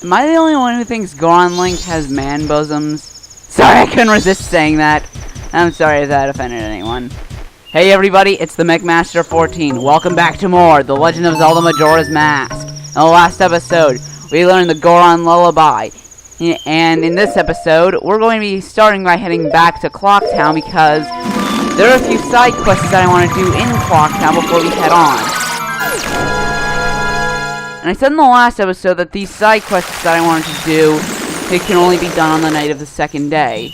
Am I the only one who thinks Goron Link has man bosoms? Sorry, I couldn't resist saying that. I'm sorry if that offended anyone. Hey everybody, it's the McMaster14. Welcome back to more The Legend of Zelda Majora's Mask. In the last episode, we learned the Goron Lullaby. And in this episode, we're going to be starting by heading back to Clock Town because there are a few side quests that I want to do in Clock Town before we head on. And I said in the last episode that these side quests that I wanted to do, they can only be done on the night of the second day.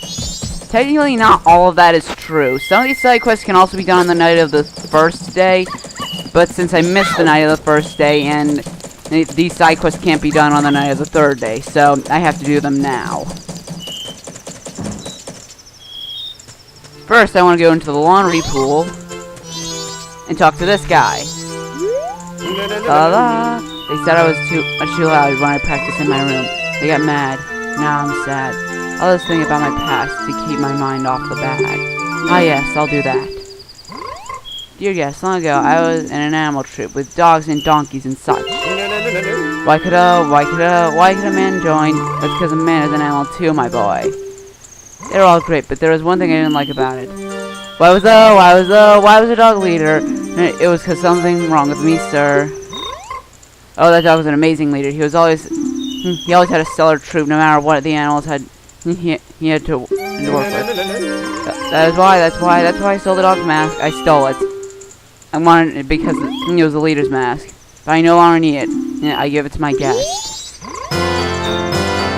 Technically, not all of that is true. Some of these side quests can also be done on the night of the first day, but since I missed the night of the first day, and these side quests can't be done on the night of the third day, so I have to do them now. First, I want to go into the laundry pool and talk to this guy. They said I was too loud when I practiced in my room. They got mad. Now I'm sad. I'll just think about my past to keep my mind off the bag. Ah yes, I'll do that. Dear guests, long ago I was in an animal troop with dogs and donkeys and such. Why could a man join? That's because a man is an animal too, my boy. They were all great, but there was one thing I didn't like about it. Why was a dog leader? It was because something wrong with me, sir. Oh, that dog was an amazing leader. He always had a stellar troop, no matter what the animals had. He had to work with. That's why I stole the dog's mask. I stole it. I wanted it because it was the leader's mask. But I no longer need it. I give it to my guest.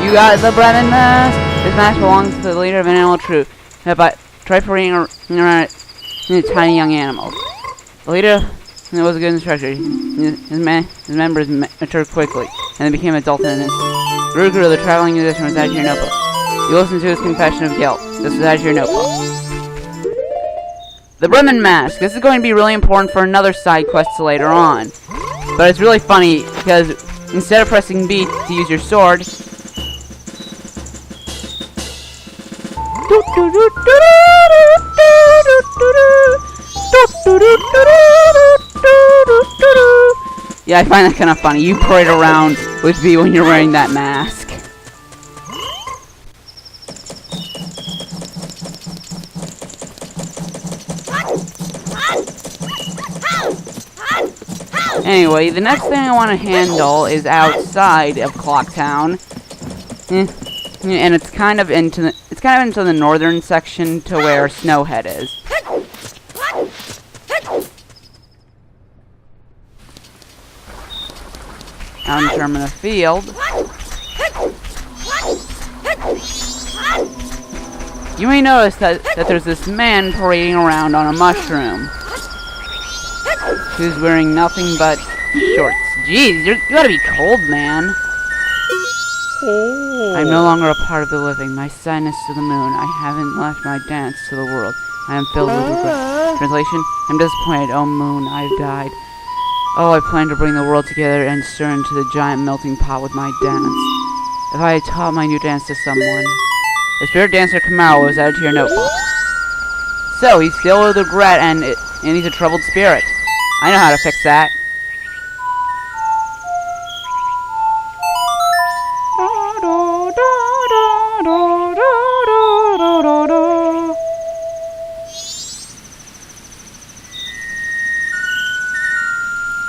You got the Brennan mask. This mask belongs to the leader of an animal troop. But try parading around a tiny young animal. The leader was a good instructor. His members matured quickly, and they became adult in an instant. Ruguru, the traveling musician, was added to your notebook. You listened to his confession of guilt. This was added to your notebook. The Bremen Mask. This is going to be really important for another side quest later on. But it's really funny, because instead of pressing B to use your sword, yeah, I find that kind of funny. You parade around with B when you're wearing that mask. Anyway, the next thing I want to handle is outside of Clock Town, and it's kind of into the northern section to where Snowhead is. Out in Termina Field, you may notice that there's this man parading around on a mushroom who's wearing nothing but shorts. Jeez, you gotta be cold, man. I'm no longer a part of the living. My sadness to the moon. I haven't left my dance to the world. I am filled with regret. Translation: I'm disappointed. Oh moon, I've died. Oh, I plan to bring the world together and stir into the giant melting pot with my dance. If I had taught my new dance to someone. The spirit dancer Kamaro was added to your notebook. So, he's filled with regret and he's a troubled spirit. I know how to fix that.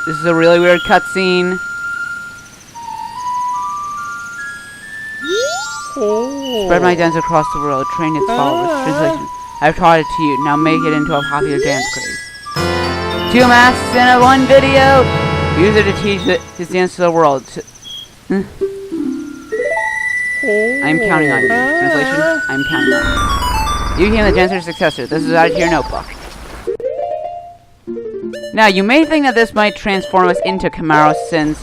This is a really weird cutscene. Spread my dance across the world, train its followers. Translation: I've taught it to you, now make it into a popular dance craze. 2 masks in one video! Use it to teach his dance to the world. I'm counting on you. Translation: I'm counting on you. You became the dancer's successor. This is out of your notebook. Now, you may think that this might transform us into Kamaro since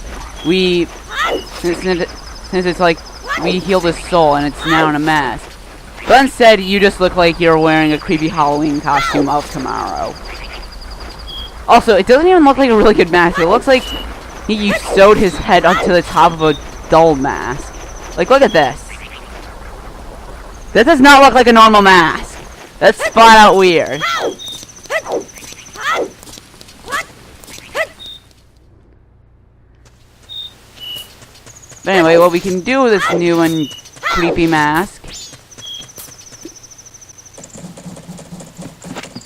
it's like we healed his soul and it's now in a mask. But instead, you just look like you're wearing a creepy Halloween costume of Kamaro. Also, it doesn't even look like a really good mask. It looks like you sewed his head up to the top of a doll mask. Like, look at this. That does not look like a normal mask. That's flat out weird. But anyway, what we can do with this new and creepy mask.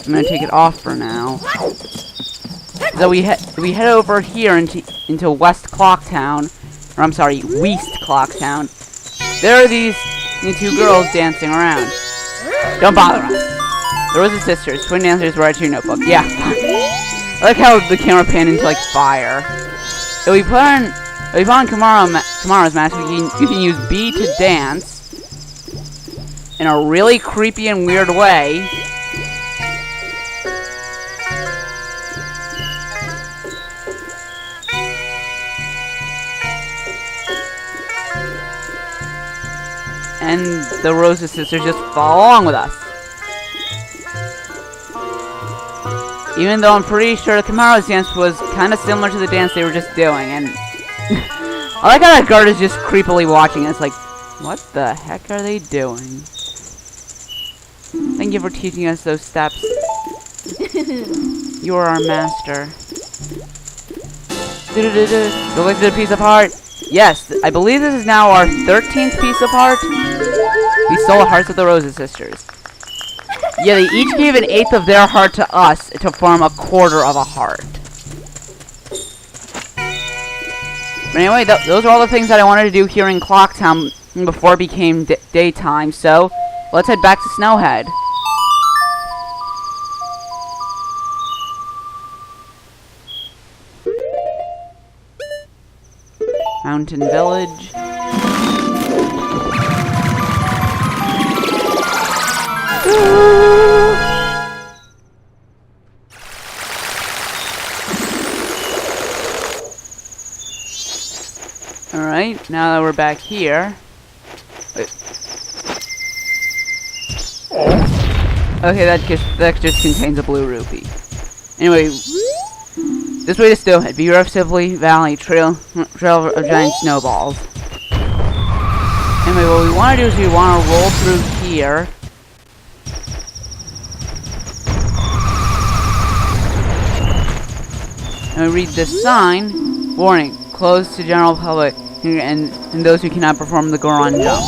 I'm gonna take it off for now. So we head over here into West Clocktown, or I'm sorry, West Clocktown. There are these two girls dancing around. Don't bother us. The Rosa sisters, twin dancers, write to your notebook. Yeah. I like how the camera panned into like fire. If we put on Kamara's mask, you can use B to dance in a really creepy and weird way. And the Rosa sisters just follow along with us. Even though I'm pretty sure the Kamara's dance was kind of similar to the dance they were just doing. And I like how that guard is just creepily watching. It's like, what the heck are they doing? Thank you for teaching us those steps. You are our master. Go look at the piece of heart. Yes, I believe this is now our 13th piece of heart. We stole the hearts of the Rosa sisters. Yeah, they each gave an eighth of their heart to us to form a quarter of a heart. But anyway, those are all the things that I wanted to do here in Clocktown before it became daytime. So, let's head back to Snowhead. Mountain Village. Alright, now that we're back here. Okay, that just contains a blue rupee. Anyway, this way to Snowhead, Beautifully Valley, trail of giant snowballs. Anyway, what we want to do is we want to roll through here. And we read this sign, warning, closed to general public, and those who cannot perform the Goron jump.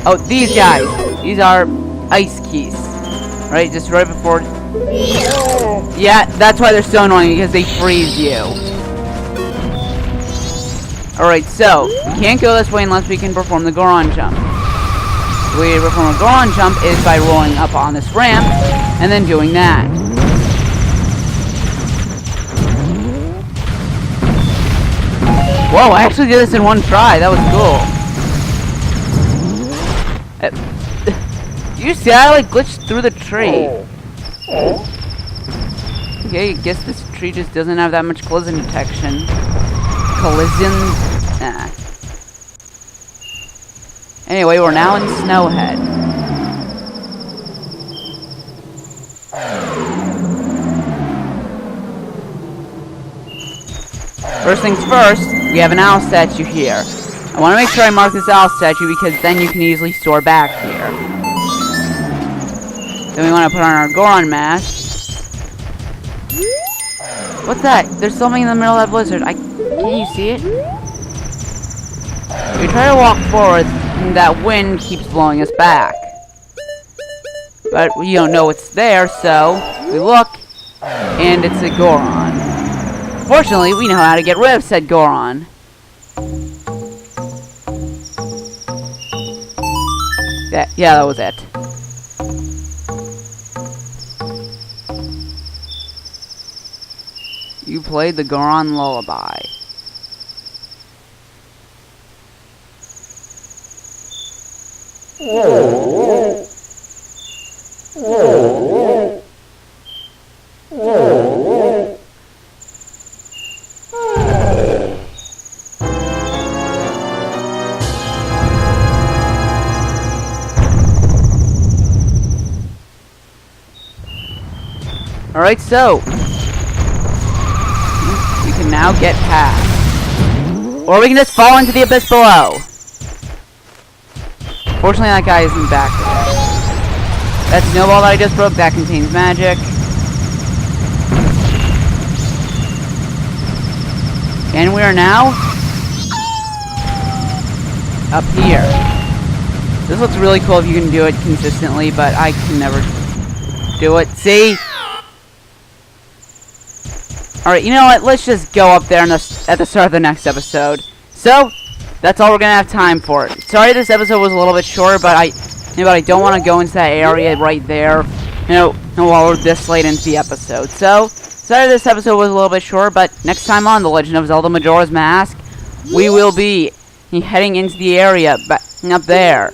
Oh, these guys! These are ice keys. Right, just right before... Yeah, that's why they're so annoying, because they freeze you. Alright, so, we can't go this way unless we can perform the Goron jump. The way to perform a Goron jump is by rolling up on this ramp, and then doing that. Whoa, I actually did this in one try. That was cool. You see, I like glitched through the tree. Okay, I guess this tree just doesn't have that much collision detection. Collisions? Nah. Anyway, we're now in Snowhead. First things first, we have an owl statue here. I want to make sure I mark this owl statue because then you can easily store back here. Then we want to put on our Goron mask. What's that? There's something in the middle of that blizzard. Can you see it? We try to walk forward, and that wind keeps blowing us back. But we don't know what's there, so we look, and it's a Goron. Fortunately, we know how to get rid of said Goron. Yeah, that was it. You played the Goron lullaby. Alright, so we can now get past. Or we can just fall into the abyss below. Fortunately, that guy isn't back there. That snowball that I just broke, that contains magic. And we are now up here. This looks really cool if you can do it consistently, but I can never do it. See? Alright, you know what? Let's just go up there at the start of the next episode. So, that's all we're gonna have time for. Sorry this episode was a little bit short, but I don't want to go into that area right there, while we're this late into the episode. So, sorry this episode was a little bit short, but next time on The Legend of Zelda Majora's Mask, we will be heading into the area up there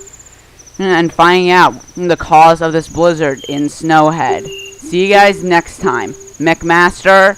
and finding out the cause of this blizzard in Snowhead. See you guys next time. McMaster